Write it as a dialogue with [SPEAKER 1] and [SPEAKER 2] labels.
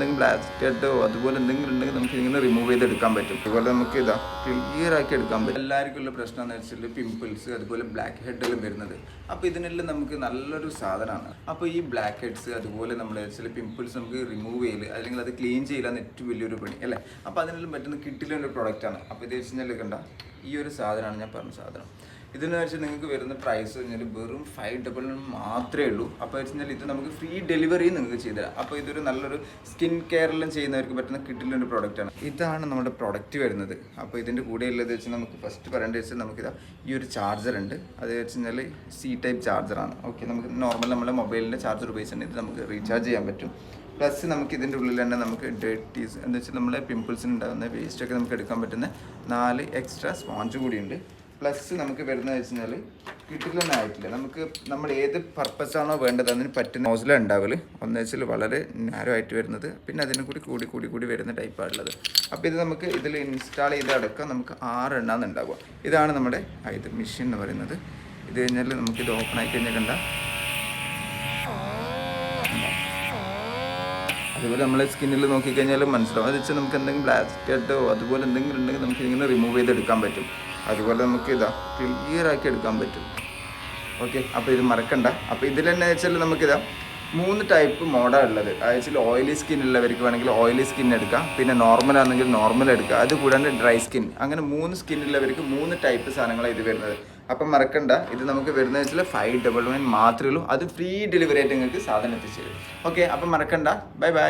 [SPEAKER 1] എന്തെങ്കിലും ബ്ലാക്ക് ഹെഡോ അതുപോലെ എന്തെങ്കിലും ഉണ്ടെങ്കിൽ നമുക്ക് ഇങ്ങനെ റിമൂവ് ചെയ്തെടുക്കാൻ പറ്റും. അതുപോലെ നമുക്ക് ഇതാ ക്ലിയർ ആക്കി എടുക്കാൻ പറ്റും. എല്ലാവർക്കും ഉള്ള പ്രശ്നം എന്ന് വെച്ചാൽ പിമ്പിൾസ് അതുപോലെ ബ്ലാക്ക് ഹെഡെല്ലാം വരുന്നത്. അപ്പോൾ ഇതിനെല്ലാം നമുക്ക് നല്ലൊരു സാധനമാണ്. അപ്പോൾ ഈ ബ്ലാക്ക് ഹെഡ്സ് അതുപോലെ നമ്മൾ ചില പിമ്പിൾസ് നമുക്ക് റിമൂവ് ചെയ്യൽ അല്ലെങ്കിൽ അത് ക്ലീൻ ചെയ്യലാണ് ഏറ്റവും വലിയൊരു പണി അല്ലേ. അപ്പോൾ അതിനെല്ലാം പറ്റുന്ന കിട്ടിലൊരു പ്രൊഡക്റ്റാണ്. അപ്പോൾ ഇത് വെച്ച് കഴിഞ്ഞാൽ കണ്ട ഈ ഒരു സാധനമാണ് ഞാൻ പറഞ്ഞ സാധനം. ഇതെന്ന് വെച്ചാൽ നിങ്ങൾക്ക് വരുന്ന പ്രൈസ് കഴിഞ്ഞാൽ വെറും 599 മാത്രമേ ഉള്ളൂ. അപ്പോൾ വെച്ച് കഴിഞ്ഞാൽ ഇത് നമുക്ക് ഫ്രീ ഡെലിവറി നിങ്ങൾക്ക് ചെയ്തുതരാം. അപ്പോൾ ഇതൊരു നല്ലൊരു സ്കിൻ കെയറെല്ലാം ചെയ്യുന്നവർക്ക് പറ്റുന്ന കിട്ടിലൊരു പ്രോഡക്റ്റാണ്. ഇതാണ് നമ്മുടെ പ്രൊഡക്റ്റ് വരുന്നത്. അപ്പോൾ ഇതിൻ്റെ കൂടെ ഉള്ളത് വെച്ചാൽ നമുക്ക് ഫസ്റ്റ് പറയേണ്ടത് വെച്ചാൽ നമുക്കിതാ ഈ ഒരു ചാർജർ ഉണ്ട്. അത് വെച്ച് കഴിഞ്ഞാൽ C ടൈപ്പ് ചാർജറാണ്. ഓക്കെ, നമുക്ക് നോർമൽ നമ്മുടെ മൊബൈലിൻ്റെ ചാർജർ ഉപയോഗിച്ചിട്ട് ഇത് നമുക്ക് റീചാർജ് ചെയ്യാൻ പറ്റും. പ്ലസ് നമുക്ക് ഇതിൻ്റെ ഉള്ളിൽ തന്നെ നമുക്ക് ഡേർട്ടീസ് എന്ന് വെച്ചാൽ നമ്മളെ പിമ്പിൾസിന് ഉണ്ടാകുന്ന വേസ്റ്റൊക്കെ നമുക്ക് എടുക്കാൻ പറ്റുന്ന 4 എക്സ്ട്രാ സ്പോഞ്ച് കൂടിയുണ്ട്. പ്ലസ് നമുക്ക് വരുന്നത് വെച്ച് കഴിഞ്ഞാൽ കിട്ടിലൊന്നും ആയിട്ടില്ല. നമ്മൾ ഏത് പർപ്പസാണോ വേണ്ടത് അതിന് പറ്റുന്ന നോസില ഉണ്ടാവല്. ഒന്ന് വെച്ചാൽ വളരെ നാരോ ആയിട്ട് വരുന്നത്, പിന്നെ അതിന് കൂടി വരുന്ന ടൈപ്പാണുള്ളത്. അപ്പോൾ ഇത് നമുക്ക് ഇതിൽ ഇൻസ്റ്റാൾ ചെയ്ത് അടക്കം നമുക്ക് 6 എണ്ണാന്ന് ഉണ്ടാവുക. ഇതാണ് നമ്മുടെ ഇത് മെഷീൻ എന്ന് പറയുന്നത്. ഇത് കഴിഞ്ഞാൽ നമുക്കിത് ഓപ്പൺ ആയി കഴിഞ്ഞാൽ കണ്ട അതുപോലെ നമ്മളെ സ്കിന്നിൽ നോക്കിക്കഴിഞ്ഞാൽ മനസ്സിലാവും. അത് വെച്ചാൽ നമുക്ക് എന്തെങ്കിലും ബ്ലാക്ക് ഹെഡോ അതുപോലെ എന്തെങ്കിലും ഉണ്ടെങ്കിൽ നമുക്ക് ഇങ്ങനെ റിമൂവ് ചെയ്തെടുക്കാൻ പറ്റും. അതുപോലെ നമുക്ക് ഇതാ ക്ലിയർ ആക്കി എടുക്കാൻ പറ്റും. ഓക്കെ, അപ്പോൾ ഇത് മറക്കണ്ട. അപ്പോൾ ഇതിൽ തന്നെ വെച്ചാൽ നമുക്കിതാ 3 ടൈപ്പ് മോഡാണ് ഉള്ളത്. വെച്ചാൽ ഓയിലി സ്കിൻ ഉള്ളവർക്ക് വേണമെങ്കിൽ ഓയിലി സ്കിൻ എടുക്കാം, പിന്നെ നോർമൽ ആണെങ്കിൽ നോർമൽ എടുക്കുക, അത് കൂടാണ്ട് ഡ്രൈ സ്കിൻ, അങ്ങനെ 3 സ്കിൻ ഉള്ളവർക്ക് 3 ടൈപ്പ് സാധനങ്ങളാണ് ഇത് വരുന്നത്. അപ്പം മറക്കണ്ട, ഇത് നമുക്ക് വരുന്നത് വെച്ചാൽ 599 മാത്രമേ ഉള്ളൂ. അത് ഫ്രീ ഡെലിവറി ആയിട്ട് നിങ്ങൾക്ക് സാധനം എത്തിച്ചു തരും. ഓക്കെ, അപ്പം മറക്കണ്ട. Bye bye.